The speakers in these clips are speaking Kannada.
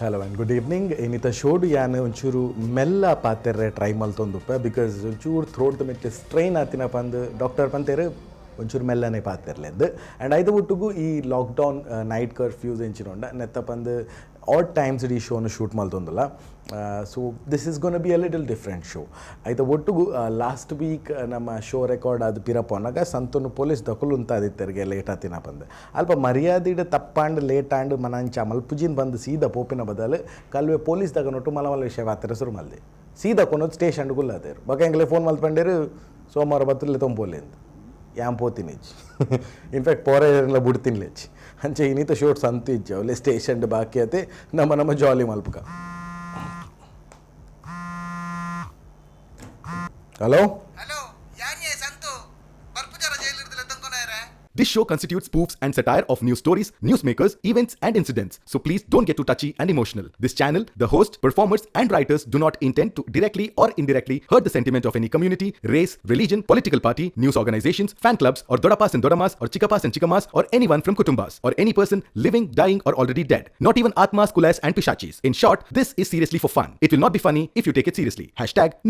Hello and good evening. ಏನಿತ ಶೋಡು ಯಾನು ಒಂಚೂರು ಮೆಲ್ಲ ಪಾತೆರ್ರೆ ಟ್ರೈ ಮಲ್ತೊಂದುಪ್ಪ ಬಿಕಾಸ್ ಒಂಚೂರು ಥ್ರೋಟ್ ಮೆಟ್ಲೆ ಸ್ಟ್ರೈನ್ ಆತಿನ ಪಂದು ಡಾಕ್ಟರ್ ಪಂತೇರು ಒಂಚೂರು ಮೆಲ್ಲನೆ ಪಾತೆರ್ಲೆಂದು ಆ್ಯಂಡ್ ಐದು ಒಟ್ಟಿಗೂ ಈ ಲಾಕ್ಡೌನ್ ನೈಟ್ ಕರ್ಫ್ಯೂಸ್ ಎಂಚಿನೊಂಡ ನೆತ್ತ ಪಂದು ಆಡ್ ಟೈಮ್ಸ್ ಈ ಶೋನು ಶೂಟ್ ಮಲ್ತೊಂದುಲ್ಲ. So this is gonna be a little different show. ಐತ ಒಟ್ಟಿಗೂ ಲಾಸ್ಟ್ ವೀಕ್ ನಮ್ಮ ಶೋ ರೆಕಾರ್ಡ್ ಅದು ಪಿರಪ್ಪನಾಗ ಸಂತೂನು ಪೊಲೀಸ್ ದಕಲು ಉಂತಾದಿತ್ತರಿಗೆ ಲೇಟ್ ಆತಿನ ಬಂದು ಅಲ್ಪ ಮರ್ಯಾದಿಡ ತಪ್ಪಾಂಡು ಲೇಟ್ ಆಂಡು ಮನಂಚ ಮಲ್ಪುಜಿನ್ ಬಂದು ಸೀದಾ ಪೋಪಿನ ಬದಲು ಕಲ್ವೆ ಪೊಲೀಸ್ ದಾಗ ನೋಟು ಮಲಮಲ್ಲ ವಿಷಯ ವಾತರ ಶುರು ಮಲ್ದೆ ಸೀದಾ ಕೊನೋದು ಸ್ಟೇಷನ್ಗುಲ್ಲ ಅದೇರು ಬಕ ಹೆಂಗ್ಲೆ ಫೋನ್ ಮಲ್ಪಂಡೇರು ಸೋಮವಾರ ಬತ್ತಲೆ ತೊಂಬೋಲೆಂದು ಯಾಮ್ ಪೋತಿನಿಜ್ ಇನ್ಫ್ಯಾಕ್ಟ್ ಪೋರೆಲ್ಲ ಬಿಡ್ತಿನ್ಲೆಜ್ ಅಂಚೆ ಇನ್ನಿತ ಶೋಟ್ಸ್ ಅಂತ ಇಜ್ಜ ಅವಲೆ ಸ್ಟೇಷನ್ ಬಾಕಿ ಆತೆ ನಮ್ಮ ಜಾಲಿ ಮಲ್ಪಕ. Hello This show constitutes spoofs and satire of news stories, newsmakers, events and incidents. So please don't get too touchy and emotional. This channel, the host, performers and writers do not intend to directly or indirectly hurt the sentiment of any community, race, religion, political party, news organizations, fan clubs or Dodapas and Dodamas or Chikapas and Chikamas or anyone from Kutumbas or any person living, dying or already dead. Not even Atmas, Kulas and Pishachis. In short, this is seriously for fun. It will not be funny if you take it seriously.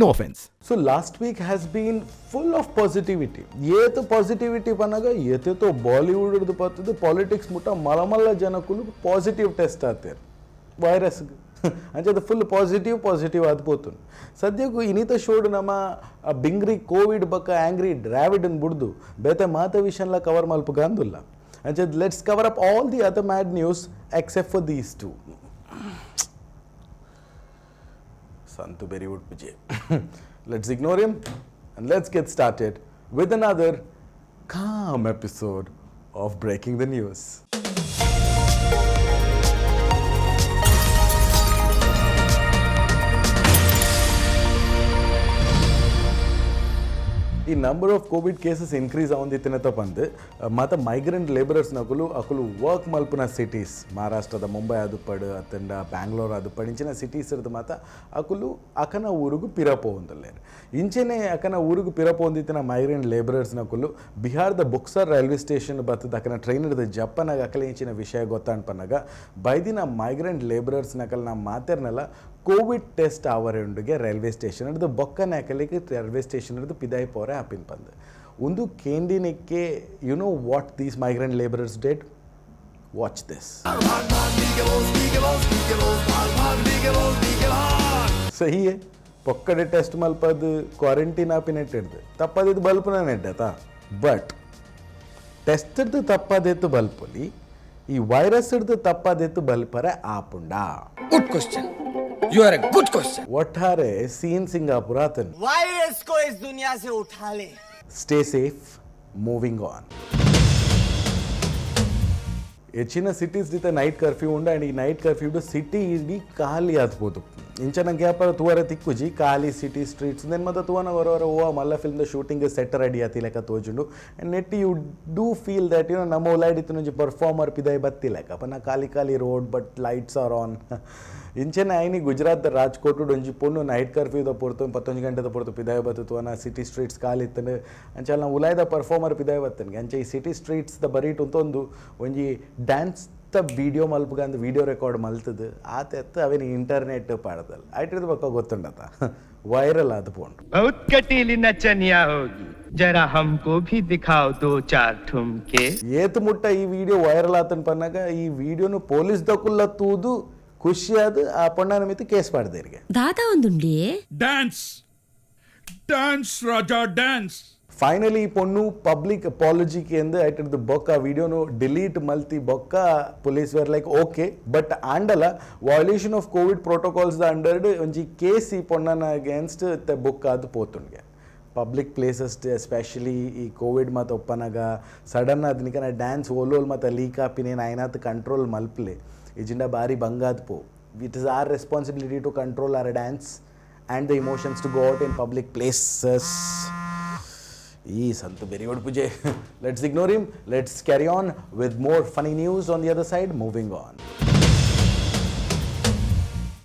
#no offense. So last week has been full of positivity. ये तो पॉजिटिविटी पनागा ये तो बॉलीवुड पत्तु पॉलिटिक्स मुट्ಟ ಮಲಮಲ್ಲ ಜನಕುಲು ಪಾಸಿಟಿವ್ ಟೆಸ್ಟ್ ಆತೇರು ವೈರಸ್ ಅಂಚೆ ಫುಲ್ ಪಾಸಿಟಿವ್ ಆದ್ಬೋತು ಸದ್ಯಕ್ಕೂ ಇನ್ನಿತ ಶೋಡ್ ನಮ್ಮ ಬಿಂಗ್ರಿ ಕೋವಿಡ್ ಬಕ್ಕ ಆಂಗ್ರಿ ಡ್ರಾವಿಡ್ ಅನ್ ಬಿಡ್ದು ಬೇತೆ ಮಾತ ವಿಷಯಲ್ಲ ಕವರ್ ಮಲ್ಪ ಗಂದುಲ್ಲ ಅಂಚೆ let's cover up all the other mad news except for these two. ಸಂತು ಬೆರಿ ವುಡ್ ಪೂಜೆ. Let's ignore him and let's get started with another calm episode of Breaking the News. ಈ number of Covid cases increase ಆವಂದಿತ್ತಿನತ ಬಂದು ಮತ್ತು ಮೈಗ್ರೆಂಟ್ ಲೇಬರರ್ಸ್ ಅಕುಲು ವರ್ಕ್ ಮಲ್ಪುನ ಸಿಟೀಸ್ ಮಹಾರಾಷ್ಟ್ರದ ಮುಂಬೈ ಆದುಪಡು ಅತ್ತಂಡ ಬ್ಯಾಂಗ್ಳೂರ್ ಆದುಪಡು ಇಂಚಿನ ಸಿಟೀಸ್ ಇರೋದು ಮಾತ ಅಕುಲು ಅಕನ ಊರಿಗೂ ಪಿರಪೋ ಹೊಂದಲ್ಲೇರು ಇಂಚೆನೆ ಅಕನ ಊರಿಗೂ ಪಿರಪೋ ಹೊಂದಿತ್ತಿನ ಮೈಗ್ರೆಂಟ್ ಲೇಬರರ್ಸ್ ನಕುಲು ಬಿಹಾರದ ಬುಕ್ಸರ್ ರೈಲ್ವೆ ಸ್ಟೇಷನ್ ಬತ್ತದ ಅಕನ ಟ್ರೈನ್ ಹಿಡಿದು ಜಪ್ಪನಾಗ ಅಕಲೆ ಇಂಚಿನ ವಿಷಯ ಗೊತ್ತಾಣ್ಪನಾಗ ಬೈದಿನ ಮೈಗ್ರೆಂಟ್ ಲೇಬರರ್ಸ್ ನಕಲ್ ನಮ್ಮ ಮಾತೇರ್ನೆಲ್ಲ ಕೋವಿಡ್ ಟೆಸ್ಟ್ ಆವರೆಂಡುಗೆ ರೈಲ್ವೆ ಸ್ಟೇಷನ್ ಹಿಡಿದು ಬೊಕ್ಕನೆ ಹಾಕಲಿಕ್ಕೆ ರೈಲ್ವೆ ಸ್ಟೇಷನ್ ಹಿಡಿದು ಪಿದಾಯಿ ಪೋರೆ ಹಾಪಿನ ಬಂದು ಒಂದು ಕೇಂಡಿನಕ್ಕೆ you know what these migrant labourers dead watch this. ಸಹಿ ಪೊಕ್ಕಡೆ ಟೆಸ್ಟ್ ಮಲ್ಪದು ಕ್ವಾರಂಟೈನ್ ಆಪಿನ ಇಟ್ಟಿಡ್ದು ತಪ್ಪದಿದ್ದು ಬಲ್ಪನ ನೆಡ್ಡತಾ ಬಟ್ ಟೆಸ್ಟ್ ಹಿಡ್ದು ತಪ್ಪದೆತ್ತು ಬಲ್ಪಲಿ ಈ ವೈರಸ್ ಹಿಡ್ದು ತಪ್ಪದೆತ್ತು ಬಲ್ಪರೆ ಆಪುಂಡ. Good question. You are a good question. ಒಟ್ಟಾರೆ ಸೀನ್ ಸಿಂಗಾಪುರ ಆತನ್ वायरस को इस दुनिया से उठा ले. Stay safe moving on. ಹೆಚ್ಚಿನ ಸಿಟೀಸ್ ಜೊತೆ ನೈಟ್ ಕರ್ಫ್ಯೂ ಉಂಡು ಆ್ಯಂಡ್ ಈ ನೈಟ್ ಕರ್ಫ್ಯೂಡು ಸಿಟಿ ಇಡೀ ಖಾಲಿ ಆದ್ಬೋದು ಇಂಚನ ಗ್ಯಾಪರ ತೂವರ ತಿಕ್ಕುಜಿ ಖಾಲಿ ಸಿಟಿ ಸ್ಟ್ರೀಟ್ಸ್ ದೆನ್ ಮತ್ತೆ ತೂವನ ಹೊರವರ ಓ ಮಲ್ಲ ಫಿಲ್ಮ್ದ ಶೂಟಿಂಗ್ ಸೆಟ್ ರೆಡಿ ಆತಿ ಲೆಕ್ಕ ತೋಜುಂಡು and yet you do feel that you know ನಮ್ಮ ಒಲಾಡಿತ್ತು ನಂಜಿ ಪರ್ಫಾರ್ಮರ್ ಪಿದಾಯಿ ಬತ್ತಿ ಲೆಕ್ಕ ಪನ್ನ ಖಾಲಿ road but lights are on. ಇಂಚೆನೆ ಐನಿ ಗುಜರಾತ್ ರಾಜ್ಕೋಟ್ ಒಂಜಿ ಪೊಣ್ಣು ನೈಟ್ ಕರ್ಫ್ಯೂದ ಪೊರ್ತು 11 ಗಂಟೆದ ಪೊರ್ತು ಪಿದಾಯಿ ಬತ್ತು ಅನ್ನ ಸಿಟಿ ಸ್ಟ್ರೀಟ್ಸ್ ಖಾಲಿ ಇತ್ತಂಡು ಅಂಚೆ ನಾವು ಉಲಾಯ್ದ ಪರ್ಫಾರ್ಮರ್ ಪಿದಾಯಿ ಬತ್ತನ್ಗೆ ಅಂಚೆ ಈ ಸಿಟಿ ಸ್ಟ್ರೀಟ್ಸ್ದ ಬರೀಟ್ ಉಂತೊಂದು ಒಂಜಿ ಡ್ಯಾನ್ಸ್ ವಿಡಿಯೋ ಮಲ್ಪಗಂದು ವಿಡಿಯೋ ರೆಕಾರ್ಡ್ ಮಲ್ತದು ಆತ ಅವೇನು ಇಂಟರ್ನೆಟ್ ಪಾಡದಲ್ಲ ಐಟಿದ ಪಕ್ಕ ಗೊತ್ತುಂಡತ ವೈರಲ್ ಆದ ಪೋಂಡು. बहुत कटीली नचनिया होगी जरा हमको भी दिखाओ 2-4 ठुमके. ಏತು ಮುಟ್ಟ ಈ ವಿಡಿಯೋ ವೈರಲ್ ಆತನ್ ಪನ್ನಾಗ ಈ ವಿಡಿಯೋನು ಪೊಲೀಸ್ ದಕುಲ್ಲ ತೂದು ಖುಷಿಯಾದ ಆ ಪಣ್ಣನ ಮಿತಿ ಕೇಸ್ ಪಾಡ್ದೇರಿಗೆ ದಾದಾ ಒಂದುಂಡಿ ಡ್ಯಾನ್ಸ್ ರಾಜಾ ಡ್ಯಾನ್ಸ್. ಫೈನಲಿ ಈ ಪೊಣ್ಣು ಪಬ್ಲಿಕ್ ಅಪಾಲಜಿಗೆ ಎಂದು ಐಟಿದ್ದು ಬೊಕ್ಕ ವಿಡಿಯೋನು ಡಿಲೀಟ್ ಮಲ್ತಿ ಬೊಕ್ಕ police were like okay but ಆಂಡಲ violation of Covid protocols the ಅಂಡರ್ಡ್ ಒಂಜಿ ಕೇಸ್ ಈ ಪೊಣ್ಣನ ಅಗೇನ್ಸ್ಟ್ ಬುಕ್ ಆದ ಪೋತುಂಡ್ಗೆ ಪಬ್ಲಿಕ್ ಪ್ಲೇಸಸ್ ಎಸ್ಪೆಷಲಿ ಈ ಕೋವಿಡ್ ಮತ್ತು ಒಪ್ಪನಾಗ ಸಡನ್ ಅದನಿಕನ ಡ್ಯಾನ್ಸ್ ಓಲೋಲ್ ಮತ್ತು ಲೀಕ್ ಆಪಿನೇನು ಐನಾತ್ ಕಂಟ್ರೋಲ್ ಮಲ್ಪಲೆ ಇಜಿಂಡ ಬಾರಿ ಬಂಗಾದ ಪೋ it is our responsibility to control our dance and the emotions to go out in public places. ಈ ಸಂತು ಬೆರಿ ಒಡ್ ಪೂಜೆ. Let's ignore him. Let's carry on with more funny news on the other side. Moving on.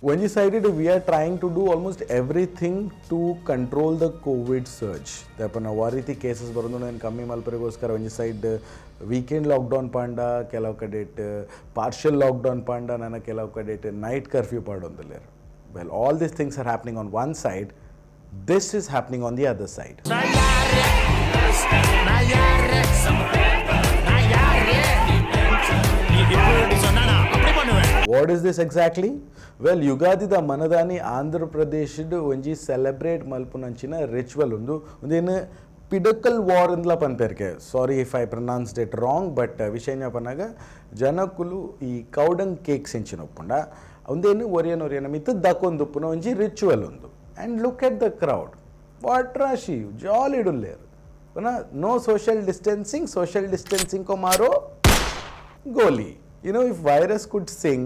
Only sided, we are trying to do almost everything to control the COVID surge. Therefore, wariti cases ಬರೋದು ನಾನು ಕಮ್ಮಿ ಮಲ್ಪರಿಗೋಸ್ಕರ ಒಂಜಿ ಸೈಡ್ ವೀಕೆಂಡ್ ಲಾಕ್ಡೌನ್ ಪಾಂಡ ಕೆಲವು ಕಡೆಟ್ ಪಾರ್ಷಿಯಲ್ ಲಾಕ್ಡೌನ್ ಪಾಂಡ ನನ್ನ ಕೆಲವು ಕಡೆಟ್ ನೈಟ್ ಕರ್ಫ್ಯೂ ಪಾಡೊಂದಿಲ್ಲ. Well, all these things are happening on one side. This is happening on the other side. What is this exactly? Well, ಯುಗಾದಿದ ಮನದಾನಿ ಆಂಧ್ರ ಪ್ರದೇಶದ ಒಂಜಿ ಸೆಲೆಬ್ರೇಟ್ ಮಲ್ಪುನಂಚಿನ ರಿಚುವಲ್ ಒಂದೇನು ಪಿಡಕಲ್ ವಾರ್ ಇಂದ್ಲ ಪಂಪೇರ್ಕೆ. Sorry if I pronounced it wrong, but ವಿಷಯ ಪನ್ನಾಗ ಜನಕ್ಕುಲು ಈ ಕೌಡಂಗ್ ಕೇಕ್ಸ್ ಹೆಂಚಿನ ಒಪ್ಪುಂಡ ಒಂದೇನು ಒರಿಯನ ಮಿತ್ತು ದಕ್ಕೊಂದುಪ್ಪುನ ಒಂಜಿ ರಿಚುವಲ್ ಒಂದು. And look at the crowd, what ರಾಶಿ ಜಾಲಿ ಇಡುಲ್ಲೇರು ನೋ ಸೋಷಿಯಲ್ ಡಿಸ್ಟೆನ್ಸಿಂಗ್ ಕೊ ಮಾರೋ ಗೋಲಿ. You know, if virus could sing,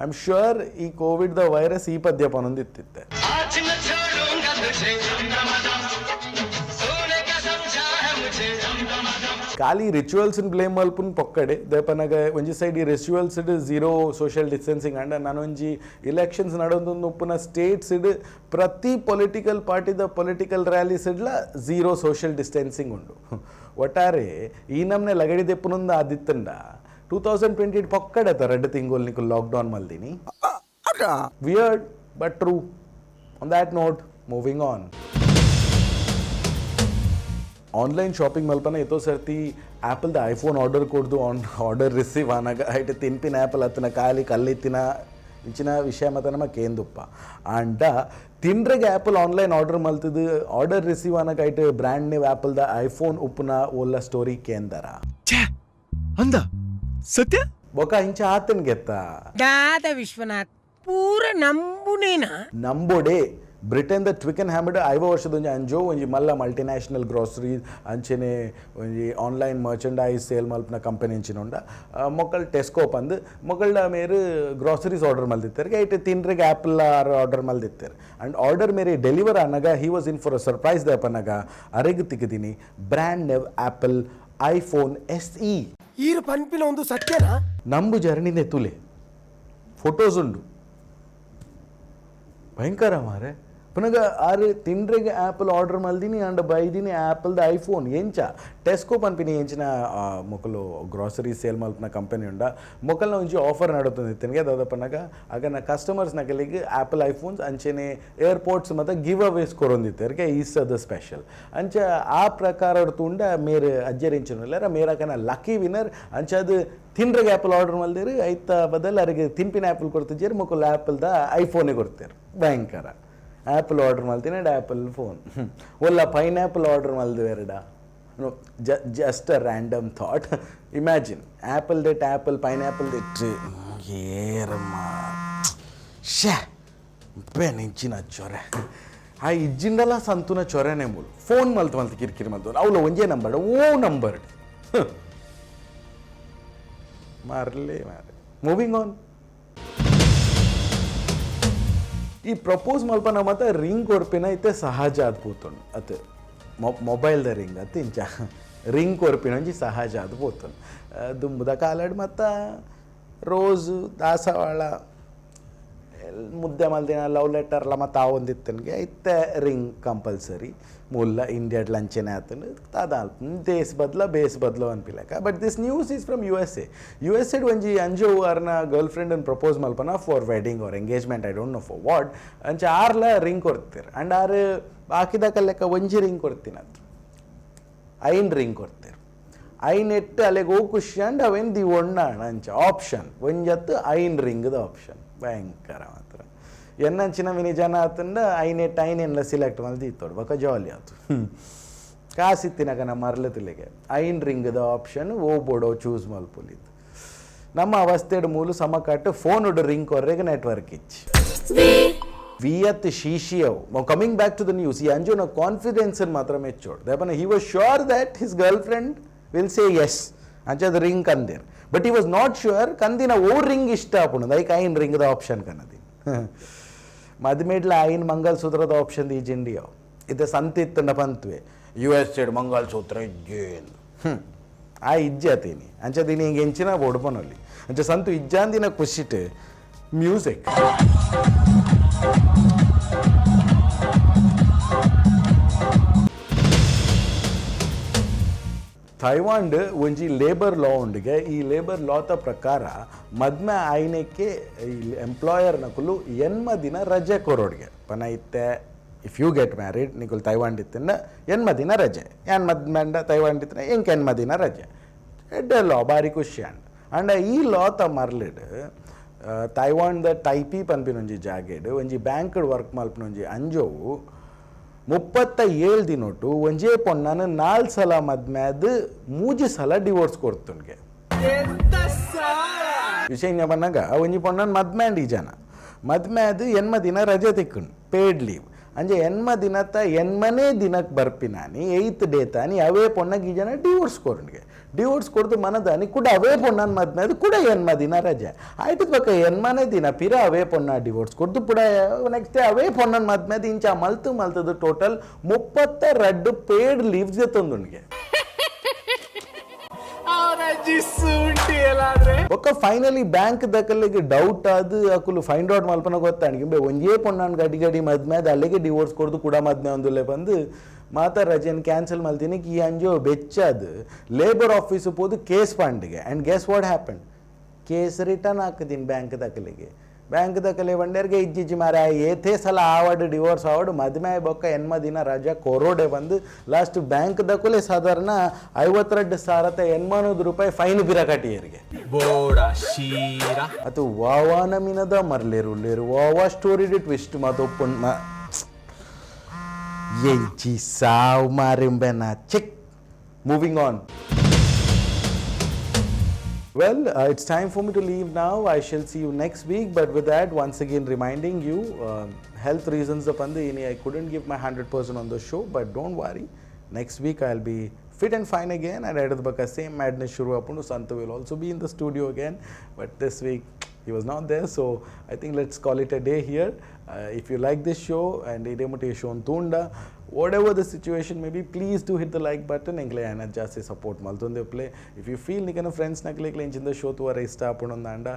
I'm sure ಈ ಕೋವಿಡ್ ದ ವೈರಸ್ ಈ ಪದ್ಯ ಪನೊಂದಿತ್ತಿತ್ತೆ. ಖಾಲಿ ರಿಚುವಲ್ಸ್ ಬ್ಲೇಮ್ ಮಲ್ಪುನ್ ಪೊಕ್ಕಡೆ ದೇಪನಾಗ ಒಂಜಿ ಸೈಡ್ ಈ ರಿಚುವಲ್ಸ್ ಝೀರೋ ಸೋಷಿಯಲ್ ಡಿಸ್ಟೆನ್ಸಿಂಗ್ ಅಂಡ ನಾನೊಂಜಿ ಇಲೆಕ್ಷನ್ಸ್ ನಡೆದೊಂದು ಉಪ್ಪುನ ಸ್ಟೇಟ್ಸ್ ಪ್ರತಿ ಪೊಲಿಟಿಕಲ್ ಪಾರ್ಟಿದ political rallies zero social distancing ಉಂಡು. ಒಟ್ಟಾರೆ ಈ ನಮ್ನೆ ಲಗಡಿ ದೆಪ್ಪುನೊಂದು ಆದಿತ್ತಂಡ 2020 ಪೊಕ್ಕಡತ 2 ತಿಂಗಳು ನಿಕ್ಕು ಲಾಕ್ಡೌನ್ ಮಲ್ದಿನಿ. Weird but true. On that note, moving on. Online shopping ಮಲ್ಪನ ಎತ್ತೋ ಸರ್ತಿ ಆ್ಯಪಲ್ದ ಐಫೋನ್ ಆರ್ಡರ್ ಕೊಡ್ದು ಆರ್ಡರ್ ರಿಸೀವ್ ಆನಾಗ ಐಟ್ ತಿನ್ಪಿನ ಆ್ಯಪಲ್ ಹತ್ತಿನ ಖಾಲಿ ಕಲ್ಲಿತ್ತಿನ ಇಂಚಿನ ವಿಷಯ ಮತ್ತು ನಮ್ಮ ಕೇಂದುಪ್ಪ ಅಂಡ ತಿಂಡ್ರೆಗೆ ಆ್ಯಪಲ್ ಆನ್ಲೈನ್ ಆರ್ಡರ್ ಮಲ್ತದು ಆರ್ಡರ್ ರಿಸೀವ್ ಆನಾಗ ಐಟ್ ಬ್ರ್ಯಾಂಡ್ ನ್ಯೂ ಆ್ಯಪಲ್ದ ಐಫೋನ್ ಉಪ್ಪುನ ಓಲ್ಲ ಸ್ಟೋರಿ ಕೇಂದರ ಅಂದ ಸತ್ಯ ಬೊಕ ಇಂಚ ಆತನ್ ಗೆತ್ತ ದಾದ ವಿಶ್ವನಾಥ್ ಪೂರ ನಂಬೋಡೆ ಬ್ರಿಟನ್ದ ಟ್ವಿಕನ್ ಹ್ಯಾಮಿಡ್ 5 ವರ್ಷದ ಅಂಜೋ ಒಂಜಿ ಮಲ್ಲ ಮಲ್ಟಿನ್ಯಾಷನಲ್ ಗ್ರಾಸರೀಸ್ ಅಂಚೆನೆ ಒಂಜಿ ಆನ್ಲೈನ್ ಮರ್ಚೆಂಡೈಸ್ ಸೇಲ್ ಮಲ್ಪನ ಕಂಪನಿ ಇಂಚಿನೊಂಡ ಮೊಕ್ಕಲ್ ಟೆಸ್ಕೋ ಪಂದು ಮೊಕ್ಕಳ್ಡ ಮೇರು ಗ್ರಾಸರೀಸ್ ಆರ್ಡರ್ ಮಲ್ದಿತ್ತಾರೆ ಐಟ್ ತಿನ್ರೆಗೆ ಆ್ಯಪಲ್ ಆರ್ಡರ್ ಮಲ್ದಿತ್ತಾರೆ ಆ್ಯಂಡ್ ಆರ್ಡರ್ ಮೇರೆ ಡೆಲಿವರ್ ಅನ್ನಗ he was in for a surprise ದಪ್ಪನಾಗ ಅರೆಗ್ ತಿಕ್ಕಿದ್ದೀನಿ brand new apple iPhone SE. ಈರು ಪನ್ಪಿನ ಒಂದು ಸತ್ಯನಾ ನಂಬು ಜರ್ನಿದೆ ತುಲೆ ಫೋಟೋಸ್ ಉಂಡು ಭಯಂಕರ ಮಾರೆ. ಪುನಗ ಆರು ತಿಂಡ್ರೆಗೆ ಆ್ಯಪಲ್ ಆರ್ಡರ್ ಮಲ್ದಿನಿ ಅಂಡ್ ಬೈದಿನಿ ಆ್ಯಪಲ್ದ ಐಫೋನ್ ಎಂಚ ಟೆಸ್ಕೋ ಪನ್ಪಿನಿ ಎಂಚಿನ ಮೊಕಲು ಗ್ರಾಸರಿ ಸೇಲ್ ಮಲ್ಪನ ಕಂಪನಿ ಉಂಡ ಮೊಕಲ್ನ ಒಂಚಿ ಆಫರ್ ನಡೋತಂದಿತ್ತನಿಗೆ ಅದಾದಪ್ಪನಾಗ ಆಗ ನಾ ಕಸ್ಟಮರ್ಸ್ ನಕಲಿಗೆ ಆ್ಯಪಲ್ ಐಫೋನ್ಸ್ ಅಂಚೆನೆ ಏರ್ಪೋರ್ಟ್ಸ್ ಮತ್ತು ಗಿವ್ ಅವೇಸ್ ಕೊರೊಂದಿತ್ತರ್ಗೆ ಈಸ್ಟದ ಸ್ಪೆಷಲ್ ಅಂಚ ಆ ಪ್ರಕಾರ ತುಂಡ ಮೇರೆ ಅಜ್ಜರಿಂಚಿನಲ್ಲರ ಮೇರಾಕನ ಲಕ್ಕಿ ವಿನ್ನರ್ ಅಂಚ ಅದು ತಿಂಡ್ರೆಗೆ ಆ್ಯಪಲ್ ಆರ್ಡರ್ ಮಲ್ದಿರು ಐತ ಬದಲು ಅವರಿಗೆ ತಿಂಪಿನ ಆ್ಯಪಲ್ ಕೊಡ್ತಿದ್ದೀರಿ ಮೊಕಲು ಆ್ಯಪಲ್ದ ಐಫೋನೇ ಕೊಡ್ತಾರೆ. ಭಯಂಕರ. ಆ್ಯಪಲ್ ಆರ್ಡರ್ ಮಲ್ತೀನಿ ಆ್ಯಪಲ್ ಫೋನ್ ಒಲ್ಲ ಪೈನಾಪಲ್ ಆರ್ಡರ್ ಮಲ್ದು ಎರಡ just a random thought. Imagine apple that apple pineapple that ಏರಮ್ಮ ಶೇ ನಿಂಚಿನ ಚೊರೆ ಆ ಇಜ್ಜಿಂಡಲ್ಲ ಸಂತುನ ಚೊರೆನೆ ಮೂಲು ಫೋನ್ ಮಲ್ತು ಕಿರಿಕಿರಿ ಮಲ್ತು ಅವಳು ಒಂಜೇ ನಂಬರ್ ನಂಬರ್ ಮಾರಲೇ ಮೂವಿಂಗ್ ಆನ್. ಈ ಪ್ರಪೋಸ್ ಮಲ್ಪನ ಮತ್ತು ರಿಂಗ್ ಕೊರ್ಪಿನ ಐತೆ ಸಹಜ ಅದು ಪೋತುಂಡು ಅತ್ ಮೊಬೈಲ್ದ ರಿಂಗ್ ಅತ್ ಇಂಚ ರಿಂಗ್ ಕೊರ್ಪಿನ ಒಂಜಿ ಸಹಜ ಅದು ಪೋತುಂಡು ದುಂಬುದ ಕಾಲಡ್ ಮತ್ತು ರೋಸು ದಾಸವಾಳ ಮುದ್ದೆ ಮಲ್ದಿನ ಲವ್ ಲೆಟರ್ಲ ಮತ್ತು ಆ ಒಂದಿತ್ತನ್ಗೆ ಐತೆ ರಿಂಗ್ ಕಂಪಲ್ಸರಿ ಮುಲ್ಲ ಇಂಡಿಯಾಡ್ ಲಂಚೆನೆ ಆತನು ಅದಾಲ್ತು ಬೇಸ್ ಬದ್ಲು ಅನ್ಪಿಲಕ. But this news is from USA ಒಂಜಿ ಅಂಜು ಅವ್ರನ್ನ ಗರ್ಲ್ ಫ್ರೆಂಡನ್ನು ಪ್ರಪೋಸ್ ಮಲ್ಪನ for wedding or engagement I don't know for what ಅಂಚ ಆರ್ಲ ರಿಂಗ್ ಕೊಡ್ತೀರಿ ಆ್ಯಂಡ್ ಆರು ಹಾಕಿದಾಕ ಲೆಕ್ಕ ಒಂಜಿ ರಿಂಗ್ ಕೊಡ್ತೀನಿ ಅಂತ ಐನ್ ರಿಂಗ್ ಕೊಡ್ತೀರಿ ಐನ್ ಎಟ್ಟು ಅಲ್ಲಿಗೆ ಹೋಗಿ ಖುಷಿ ಅಂಡ್ ಅವೇನು ದಿ ಒಣ್ಣಾಣ ಅಂಚ ಆಪ್ಷನ್ ಒಂಜತ್ತು ಐನ್ ರಿಂಗ್ದ ಆಪ್ಷನ್ ಭಯಂಕರ ಮಾತ್ರ ಎನ್ನಂಚಿನ ಮಿನಿ ಜನ ಆತಂಡ ಐನೆಲ್ಲ ಸಿಲೆಕ್ಟ್ ಮಲ್ದಿ ಇತ್ತೋಡು ಬಕ ಜಾಲಿ ಆಯ್ತು ಕಾಸಿತ್ತಿನಾಗ ನಮ್ಮ ಮರಲತಿಲೆಗೆ ಐನ್ ರಿಂಗ್ದ ಆಪ್ಷನ್ ಬೋಡೋ ಚೂಸ್ ಮಲ್ಪುಲಿದ್ದು ನಮ್ಮ ಅವಸ್ಥೆಡ್ ಮೂಲು ಸಮಕಟ್ಟು ಫೋನ್ ಉಡು ರಿಂಗ್ ಕೊರ್ರೆಗೆ ನೆಟ್ವರ್ಕ್ ಇಚ್ಚಿ ವಿಯತ್ ಶೀಶಿಯವು coming back to the news ಈ ಅಂಜುನ ಕಾನ್ಫಿಡೆನ್ಸ್ ಮಾತ್ರ ಮೆಚ್ಚೋಡು ದಪ್ಪನ he was sure that his girlfriend will say yes ಅಂಚದ ರಿಂಗ್ ಕಂದಿರ್ but he was not sure ಕಂದಿನ ಓ ರಿಂಗ್ ಇಷ್ಟ ಆಪುಣದು ಐಕ್ ಐನ್ ರಿಂಗ್ದ ಆಪ್ಷನ್ ಕನ್ನದಿ ಮದ್ಮೇಡ್ಲ ಐನ್ ಮಂಗಲ್ಸೂತ್ರದ ಆಪ್ಷನ್ ಈ ಜಿಂಡಿಯವು ಇದು ಸಂತಿತ್ತಂಡ ಪಂತ್ವೆ USA ಮಂಗಲ್ಸೂತ್ರ ಇಜ್ಜೇನು ಆ ಇಜ್ಜೆ ಅತೀನಿ ಅಂಚದೀನಿ ಹಿಂಗೆ ಎಂಚಿನ ಓಡ್ಪನೊಲ್ಲಿ ಅಂಚ ಸಂತು ಇಜ್ಜಾಂದಿನ ಖುಷಿಟ್ಟು music. ಥೈವಾಂಡ್ ಒಂಜಿ ಲೇಬರ್ ಲಾ ಉಂಡಿಗೆ ಈ ಲೇಬರ್ ಲಾತ ಪ್ರಕಾರ ಮದ್ಮೆ ಆಯ್ನಕ್ಕೆ ಈ ಎಂಪ್ಲಾಯರ್ ನಕುಲು ದಿನ ರಜೆ ಕೊರೋಡ್ಗೆ ಪನ ಇತ್ತೆ ಇಫ್ ಯು ಗೆಟ್ ಮ್ಯಾರಿಡ್ ನಿಕುಲು ಥೈವಾಂಡ್ ಇತ್ತಿನ ದಿನ ರಜೆ ಮದ್ಮೆಂಡ ಥೈವಾಂಡ್ ಇತ್ತಿನ ಎಂಕ್ ದಿನ ರಜೆ ಎಡ್ಡೆ ಲಾ ಬಾರಿ ಖುಷಿ ಅಂಡ್ ಈ ಲಾತ ಮರ್ಲಿಡ್ ಥೈವಾಂಡ್ ಟೈಪಿ ಪನ್ಪಿನ ಒಂಜಿ ಜಾಗೆಡ್ ಒಂಜಿ ಬ್ಯಾಂಕ್ಡ್ ವರ್ಕ್ ಮಲ್ಪಿನ ಒಂಜಿ ಅಂಜೋವು 37 ದಿನೊಟ್ಟು ಒಂಜೇ ಪೊಣ್ಣನ 4 ಸಲ ಮದ್ಮ್ಯಾದ್ 3 ಸಲ ಡಿವೋರ್ಸ್ ಕೊಡ್ತುನ್ಗೆ ವಿಷಯ ಬನ್ನಾಗ ಒಂಜಿ ಪೊಣ್ಣನ ಮದ್ಮ್ಯಾಂಡ್ ಈ ಜನ ಮದ್ಮ್ಯಾದ್ ದಿನ ರಜೆ ತಿಕ್ಕುಂಡು ಪೇಡ್ ಲೀವ್ ಅಂಜೆ ದಿನತ್ತ ದಿನಕ್ಕೆ ಬರ್ಪಿನಾನಿ 8th ಡೇ ತಾನಿ ಅವೇ ಪೊಣ್ಣಗೆ ಈ ಜನ ಡಿವೋರ್ಸ್ ಕೊರಂಡ್ಗೆ ಡಿವೋರ್ಸ್ ಕೊಡ್ದು ಮನದಾನಿ ಕೂಡ ಅವೇ ಪೊಣ್ಣನ ಮದ್ಮ್ಯಾದ್ ಕೂಡ ದಿನ ರಜೆ ಆಯ್ತು ಬಕ್ಕ ದಿನ ಪಿರ ಅವೇ ಪೊಣ್ಣ ಡಿವೋರ್ಸ್ ಕೊಡ್ದು ಪುಡ ನೆಕ್ಸ್ಟ್ ಡೇ ಅವೇ ಪೊಣ್ಣನ ಮದ್ಮ್ಯಾದ್ ಇಂಚ ಮಲ್ತದು ಟೋಟಲ್ 32 ಪೇಡ್ ಲೀವ್ಸ್ಗೆ ತಂದುಂಡ್ಗೆ ಒಕ್ಕ ಫೈನಲಿ ಬ್ಯಾಂಕ್ ದಕ್ಕಲ್ಲಿಗೆ ಡೌಟ್ ಆದ್ ಅಕುಲು ಫೈಂಡ್ ಔಟ್ ಮಲ್ಪನ ಗೊತ್ತಾಣಿಗೆ ಒಂಜೇ ಪೊಣ್ಣನ ಗಡಿ ಮದ್ಮ್ಯಾದ ಅಲ್ಲಿಗೆ ಡಿವೋರ್ಸ್ ಕೊಡ್ದು ಕೂಡ ಮದ್ಮೆ ಒಂದುಲೆ ಬಂದು ಮಾತಾ ರಜೆನ್ ಕ್ಯಾನ್ಸಲ್ ಮಲ್ತೀನಿ ಈ ಅಂಜೋ ಬೆಚ್ಚದು ಲೇಬರ್ ಆಫೀಸ್ ಪೋದು ಕೇಸ್ ಫಂಡ್ಗೆ and guess what happen case return ಹಾಕಿದ್ದೀನಿ ಬ್ಯಾಂಕ್ ದಕ್ಕಲೆ ಬಂಡರ್ಗೆ ಇಜ್ಜಿಜ್ಜಿ ಮಾರ ಏಥೇ ಸಲ ಆವಾಡ್ ಡಿವೋರ್ಸ್ ಆವಾಡ್ ಮದ್ಮೆ ಬೊಕ್ಕ ದಿನ ರಜಾ ಕೊರೋಡೆ ಬಂದು ಲಾಸ್ಟ್ ಬ್ಯಾಂಕ್ ದಕ್ಕಲೆ ಸಾಧಾರಣ 52,800 ರೂಪಾಯಿ ಫೈನ್ ಬಿರ ಕಟ್ಟಿಯರಿಗೆ ಅದು ವಾವಾನ ಮಿನದ ಮರ್ಲೇರು ವಾವಾ ಸ್ಟೋರಿ ಟ್ವಿಸ್ಟ್ ಮಾತೊಪ್ಪುಣ್ಣ ಎಂಚಿ ಸಾವ್ ಮಾರಿಂಬೆನ check moving on. Well, it's time for me to leave now. I shall see you next week. But with that, once again reminding you, health reasons I couldn't give my 100% on the show. But don't worry, next week I'll be fit and fine again. And at the same madness shuru apunu Santu will also be in the studio again. But this week he was not there, so I think let's call it a day here. If you like this show and idemute show tunda, whatever the situation may be, please do hit the like button. Engle ana jasti support maltunde play. If you feel nikana friends nakle inchinde show to ara ista apunondanda,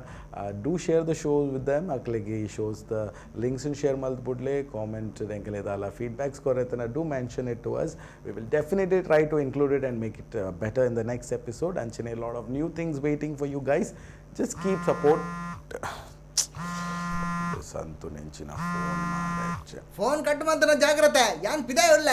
do share the show with them. Aklege shows the links and share maltpudle comment engle dala feedbacks koretana do mention it to us. We will definitely try to include it and make it better in the next episode. Anchine a lot of new things waiting for you guys. Just keep support. ಸಂತು ನೆಂಚಿನ ಫೋನ್ ಕಟ್ ಮಾಡ್ತಾನೆ ಜಾಗ್ರತೆ ಯಾನ್ ಪಿದೆ ಇಲ್ಲ.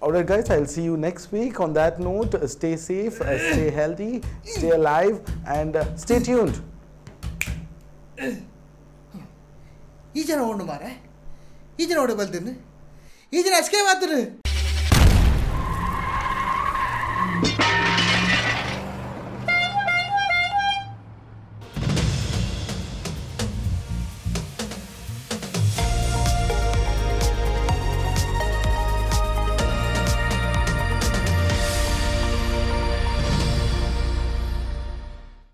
Alright guys, I'll see you next week. On that note, stay safe, stay healthy, stay alive and stay tuned. ಈ ಜನ ಓಡು ಮಾರೆ ಈ ಜನ ಓಡಿ ಬಲ್ತೀನಿ ಈ ಜನ ಅಸ್ಕೆ ಮಾತ್ರ